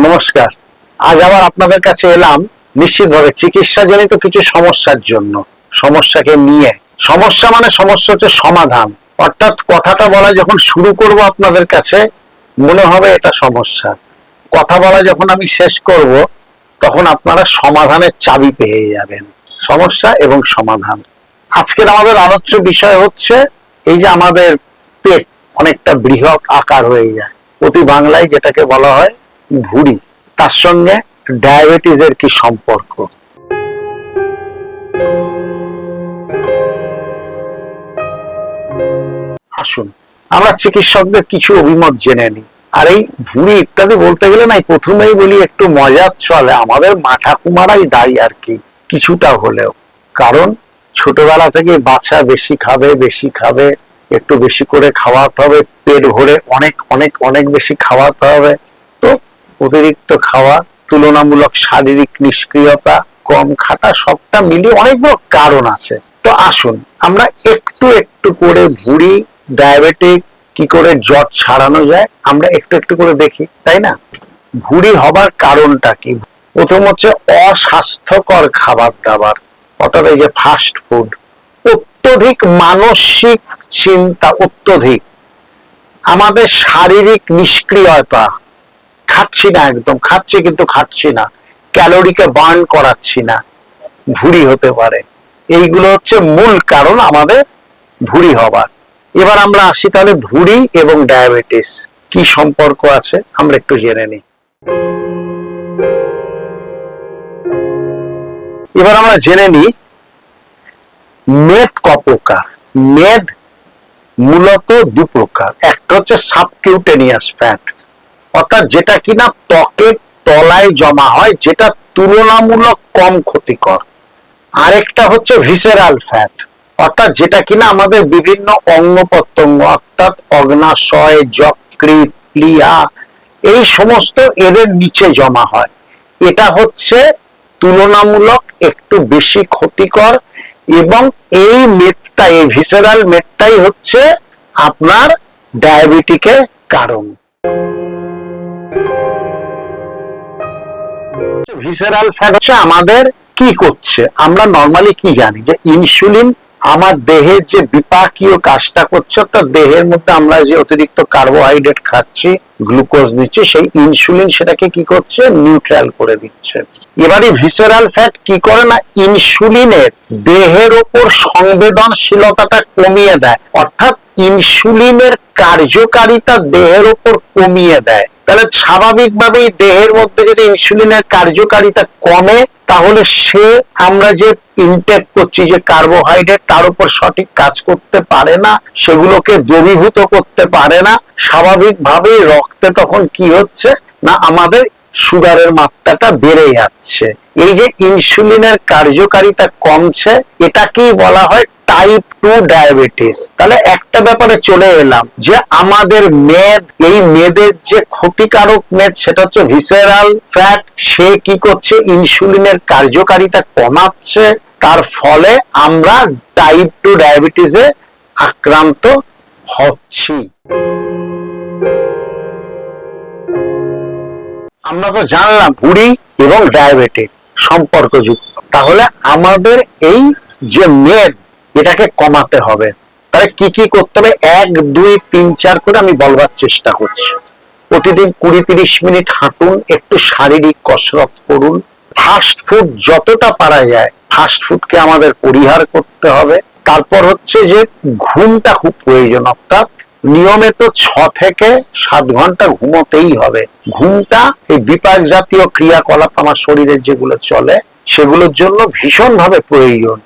নমস্কার। আজ আবার আপনাদের কাছে এলাম নিশ্চিতভাবে চিকিৎসাজনিত কিছু সমস্যার জন্য। সমস্যাকে নিয়ে সমস্যা মানে সমস্যা হচ্ছে সমাধান, অর্থাৎ কথাটা বলা যখন শুরু করব আপনাদের কাছে মনে হবে এটা সমস্যা, কথা বলা যখন আমি শেষ করব তখন আপনারা সমাধানের চাবি পেয়ে যাবেন। সমস্যা এবং সমাধান। আজকের আমাদের আলোচ্য বিষয় হচ্ছে এই যে আমাদের পেট অনেকটা বৃহৎ আকার হয়ে যায়, অতি বাংলায় যেটাকে বলা হয় ভুঁড়ি, তার সঙ্গে ডায়াবেটিসের কি সম্পর্ক। আসুন আমরা চিকিৎসকদের কিছু অভিমত জেনে নিই। আর এই ভুঁড়ি ইত্যাদি বলতে গেলে না, প্রথমেই বলি একটু মজার চলে, আমাদের মা ঠাকুমারাই দায়ী আর কি, কিছুটা হলেও। কারণ ছোটবেলা থেকে বাচ্চা বেশি খাবে, একটু বেশি করে খাওয়াতে হবে, পেট ভরে অনেক অনেক অনেক বেশি খাওয়াতে হবে। তো অতিরিক্ত খাওয়া, তুলনামূলক শারীরিক নিষ্ক্রিয়তা, কম খাটা, সবটা মিলিয়ে অনেকগুলো কারণ আছে। তো আসুন আমরা একটু একটু করে ভুঁড়ি, ডায়াবেটিক, কি করে জট ছাড়ানো যায় আমরা একটু একটু করে দেখি, তাই না? ভুঁড়ি হবার কারণটা কি? প্রথম হচ্ছে অস্বাস্থ্যকর খাবার দাবার, অর্থাৎ এই যে ফাস্ট ফুড, অত্যধিক মানসিক চিন্তা, অত্যধিক আমাদের শারীরিক নিষ্ক্রিয়তা, খাচ্ছি না, একদম খাচ্ছি কিন্তু খাচ্ছি না, ক্যালোরিকে বার্ন করাচ্ছি না, ভুঁড়ি হতে পারে। এইগুলো হচ্ছে মূল কারণ আমাদের ভুঁড়ি হবার। এবার আমরা আসি তাহলে ভুঁড়ি এবং ডায়াবেটিস কি সম্পর্ক আছে আমরা একটু জেনে নিই। এবার আমরা জেনে নিই মেদ ক প্রকার। মেদ মূলত দু প্রকার, একটা হচ্ছে সাবকিউটেনিয়াস ফ্যাট, অর্থাৎ যেটা কিনা ত্বকের তলায় জমা হয়, যেটা তুলনামূলক কম ক্ষতিকর। আরেকটা হচ্ছে ভিসেরাল ফ্যাট, অর্থাৎ যেটা কিনা আমাদের বিভিন্ন অঙ্গ প্রত্যঙ্গ, অর্থাৎ অগ্নাশয়, যকৃৎ, প্লিহা, এই সমস্ত এদের নিচে জমা হয়। এটা হচ্ছে তুলনামূলক একটু বেশি ক্ষতিকর, এবং এই মেদটা, এই ভিসেরাল মেদটাই হচ্ছে আপনার ডায়াবেটিকের কারণ। ভিসেরাল ফ্যাট হচ্ছে আমাদের কি করছে, আমরা নরমালি কি জানি যে ইনসুলিন আমার দেহের যে বিপাকীয় কাজটা করছে, অর্থাৎ দেহের মধ্যে আমরা যে অতিরিক্ত কার্বোহাইড্রেট খাচ্ছি, গ্লুকোজ দিচ্ছি, সেই ইনসুলিন সেটাকে কি করছে, নিউট্রাল করে দিচ্ছে। এবারে ভিসেরাল ফ্যাট কি করে না, ইনসুলিনের দেহের ওপর সংবেদনশীলতাটা কমিয়ে দেয়, অর্থাৎ ইনসুলিনের কার্যকারিতা দেহের ওপর কমিয়ে দেয়। তাহলে স্বাভাবিকভাবেই দেহের মধ্যে যদি ইনসুলিনের কার্যকারিতা কমে, তাহলে সে আমরা যে ইনটেক করছি যে কার্বোহাইড্রেট, তার উপর সঠিক কাজ করতে পারে না, সেগুলোকে দ্রবীভূত করতে পারে না। স্বাভাবিকভাবেই রক্তে তখন কি হচ্ছে না, আমাদের সুগারের মাত্রাটা বেড়ে যাচ্ছে। এই যে ইনসুলিনের কার্যকারিতা কমছে, এটাকেই বলা হয় টাইপ 2 ডায়াবেটিস। তাহলে একটা ব্যাপারে চলে এলাম যে আমাদের মেদ, এই মেদের যে ক্ষতিকারক মেদ সেটা হচ্ছে ভিসেরাল ফ্যাট, সে কি করছে, ইনসুলিনের কার্যকারিতা কমাচ্ছে, তার ফলে আমরা টাইপ 2 ডায়াবেটিসে আক্রান্ত হচ্ছি। আমরা তো জানলাম ভুঁড়ি এবং ডায়াবেটিস সম্পর্কযুক্ত। তাহলে আমাদের এই যে মেদ, এটাকে কমাতে হবে। তাহলে কি কি করতে হবে, 1, 2, 3, 4 করে আমি বলবার চেষ্টা করছি। প্রতিদিন 20-30 মিনিট হাঁটুন, একটু শারীরিক কসরত করুন, ফাস্ট ফুড যতটা পারা যায় ফাস্ট ফুডকে আমাদের পরিহার করতে হবে। তারপর হচ্ছে যে ঘুমটা খুব প্রয়োজন, অর্থাৎ নিয়মিত 6 থেকে 7 ঘন্টা ঘুমোতেই হবে। ঘুমটা এই বিপাক জাতীয় ক্রিয়াকলাপ আমার শরীরের যেগুলো চলে সেগুলোর জন্য ভীষণভাবে প্রয়োজন।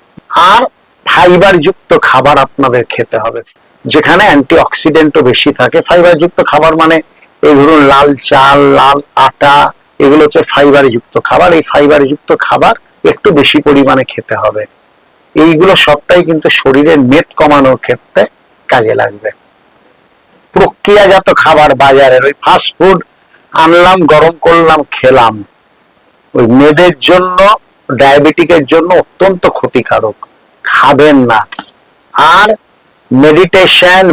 আর ফাইবার যুক্ত খাবার আপনাদের খেতে হবে, যেখানে অ্যান্টিঅক্সিডেন্টও বেশি থাকে। ফাইবার যুক্ত খাবার মানে এই ধরুন লাল চাল, লাল আটা, এগুলো হচ্ছে ফাইবার যুক্ত খাবার। এই ফাইবার যুক্ত খাবার একটু বেশি পরিমাণে খেতে হবে। এইগুলো সবটাই কিন্তু শরীরের মেদ কমানোর ক্ষেত্রে কাজে লাগবে। প্রক্রিয়াজাত খাবার বাজারের, ওই ফাস্ট ফুড আনলাম, গরম করলাম, খেলাম, ওই মেদের জন্য, ডায়াবেটিকের জন্য অত্যন্ত ক্ষতিকারক, খাবেন না। আর মেডিটেশন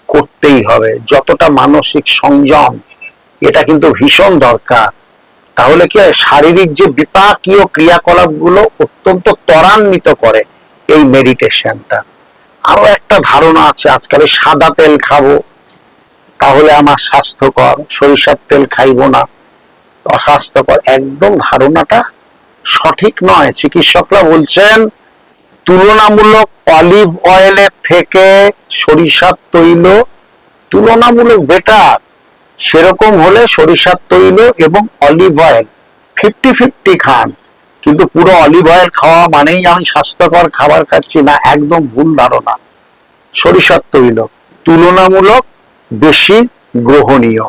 করতেই হবে। যতটা মানসিক সংযম এটা কিন্তু ভীষণ দরকার। তাহলে কি হয়, শারীরিক যে বিপাকীয় ক্রিয়াকলাপ গুলো অত্যন্ত ত্বরান্বিত করে এই মেডিটেশনটা। আরো একটা ধারণা আছে, আজকাল সাদা তেল খাবো তাহলে আমার স্বাস্থ্যকর, সরিষার তেল খাইবো না অস্বাস্থ্যকর। একদম ধারণাটা সঠিক নয়। চিকিৎসকরা বলছেন তুলনামূলক অলিভ অয়েলের থেকে সরিষার তৈল তুলনামূলক বেটার। সেরকম হলে সরিষার তৈল এবং অলিভ অয়েল 50-50 খান, কিন্তু পুরো অলিভ অয়েল খাওয়া মানেই আমি স্বাস্থ্যকর খাবার খাচ্ছি না, একদম ভুল ধারণা। সরিষার তৈল তুলনামূলক বেশি গ্রহণীয়।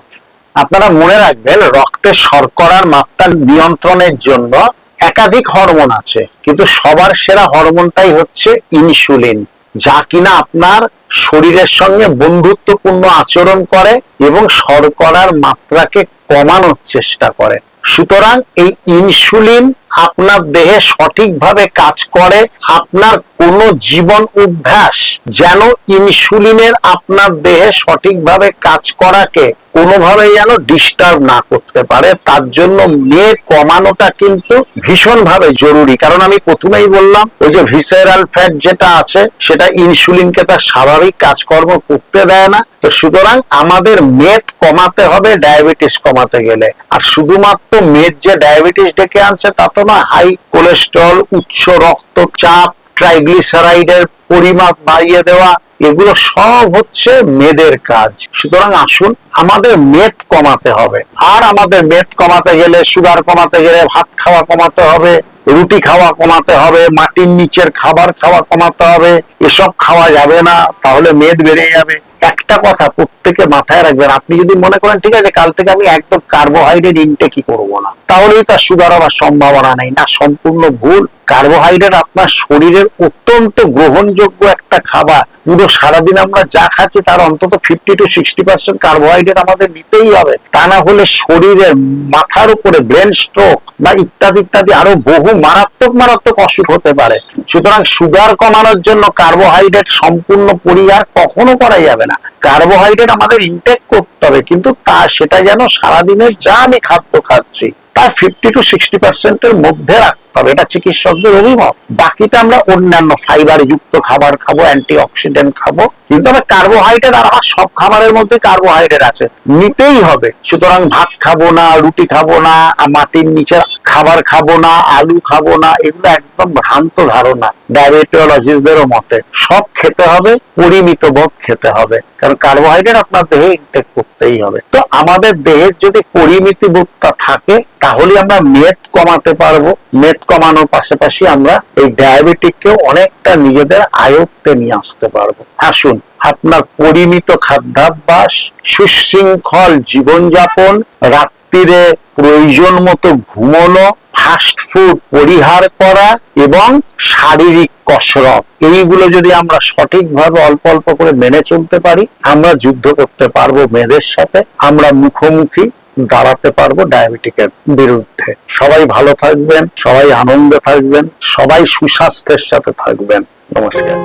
আপনারা মনে রাখবেন, রক্তে শর্করার মাত্রা নিয়ন্ত্রণের জন্য একাধিক হরমোন আছে, কিন্তু সবার সেরা হরমোনটাই হচ্ছে ইনসুলিন, যা কিনা আপনার শরীরের সঙ্গে বন্ধুত্বপূর্ণ আচরণ করে এবং শর্করার মাত্রাকে কমানোর চেষ্টা করে। সুতরাং এই ইনসুলিন আপনার দেহে সঠিকভাবে কাজ করে। আপনার কোন জীবন অভ্যাস যেন ইনসুলিনের আপনার দেহে সঠিকভাবে কাজ করাকে কোনোভাবেই যেন ডিস্টার্ব না করতে পারে, তার জন্য মেদ কমানোটা কিন্তু ভীষণভাবে জরুরি। কারণ আমি প্রথমেই বললাম, ওই যে ভিসেরাল ফ্যাট যেটা আছে সেটা ইনসুলিনকে তার স্বাভাবিক কাজকর্ম করতে দেয় না। তো সুতরাং আমাদের মেদ কমাতে হবে ডায়াবেটিস কমাতে গেলে। আর শুধুমাত্র মেদ যে ডায়াবেটিস ডেকে আনছে তা তো না, হাই কোলেস্টেরল, উচ্চ রক্তচাপ, ট্রাইগ্লিসারাইডের পরিমাপ বাড়িয়ে দেওয়া, এগুলো সব হচ্ছে মেদের কাজ। সুতরাং আসুন আমাদের মেদ কমাতে হবে। আর আমাদের মেদ কমাতে গেলে, সুগার কমাতে গেলে ভাত খাওয়া কমাতে হবে, রুটি খাওয়া কমাতে হবে, মাটির নিচের খাবার খাওয়া কমাতে হবে। এসব খাওয়া যাবে না, তাহলে মেদ বেড়ে যাবে। একটা কথা প্রত্যেকে মাথায় রাখবেন, আপনি যদি মনে করেন ঠিক আছে কাল থেকে আমি একদম কার্বোহাইড্রেট ইনটেকই করবো না, তাহলেই তার সুগার হওয়ার সম্ভাবনা নেই। না, সম্পূর্ণ ভুল। কার্বোহাইড্রেট আপনার শরীরের অত্যন্ত গ্রহণযোগ্য একটা খাবার। পুরো সারাদিন আমরা যা খাচ্ছি তার অন্তত 50-60% কার্বোহাইড্রেট আমাদের নিতেই হবে। তা না হলে শরীরের মাথার উপরে ব্রেন স্ট্রোক বা ইত্যাদি ইত্যাদি আরো বহু মারাত্মক অসুখ হতে পারে। সুতরাং সুগার কমানোর জন্য কার্বোহাইড্রেট সম্পূর্ণ পরিহার কখনো করা যাবে না। কার্বোহাইড্রেট আমাদের ইনটেক করতে হবে, কিন্তু সেটা যেন সারাদিনের যা আমি খাদ্য খাচ্ছি তার 50-60% এর মধ্যে রাখতে হবে। এটা চিকিৎসকদের অভিমত। বাকিটা আমরা অন্যান্য ফাইবার যুক্ত খাবার খাবো, অ্যান্টিঅক্সিডেন্ট খাবো, কিন্তু আমরা কার্বোহাইড্রেট, আর আমার সব খাবারের মধ্যে কার্বোহাইড্রেট আছে, নিতেই হবে। সুতরাং ভাত খাবো না, রুটি খাবো না, মাটির নিচের খাবার খাবো না, আলু খাবো না, এগুলো একদম ভ্রান্ত ধারণা ডায়াবেটোলজিস্টদেরও মতে। সব খেতে হবে, পরিমিত বোধ খেতে হবে, কারণ কার্বোহাইড্রেট আপনার দেহে ইনটেক করতেই হবে। তো আমাদের দেহের যদি পরিমিতি বোধটা থাকে তাহলে আমরা মেদ কমাতে পারবো। মেদ কমানোর পাশাপাশি আমরা এই ডায়াবেটিককেও অনেকটা নিজেদের আয়ত্তে নিয়ে আসতে পারবো। আসুন আপনার পরিমিত খাদ্যাভ্যাস, সুশৃঙ্খল জীবনযাপন, রাত্রিরে প্রয়োজন মতো ঘুমানো, ফাস্ট ফুড পরিহার করা এবং শারীরিক কসরত, এইগুলো যদি আমরা সঠিকভাবে অল্প অল্প করে মেনে চলতে পারি, আমরা যুদ্ধ করতে পারবো মেদের সাথে, আমরা মুখোমুখি দাঁড়াতে পারবো ডায়াবেটিকের বিরুদ্ধে। সবাই ভালো থাকবেন, সবাই আনন্দে থাকবেন, সবাই সুস্বাস্থ্যের সাথে থাকবেন। নমস্কার।